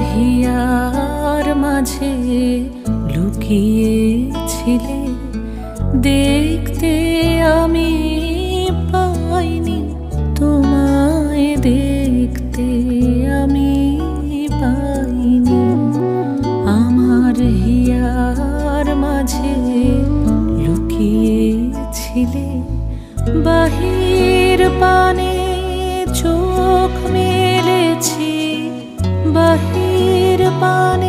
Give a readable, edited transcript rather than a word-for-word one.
Here মাঝে লুকিয়েছিলে, দেখতে আমি পাইনি তোমায়, দেখতে আমি পাইনি। আমার হিয়ার মাঝে লুকিয়েছিলে, বাহির পানে চোখ মেলেছি, বাহির পানে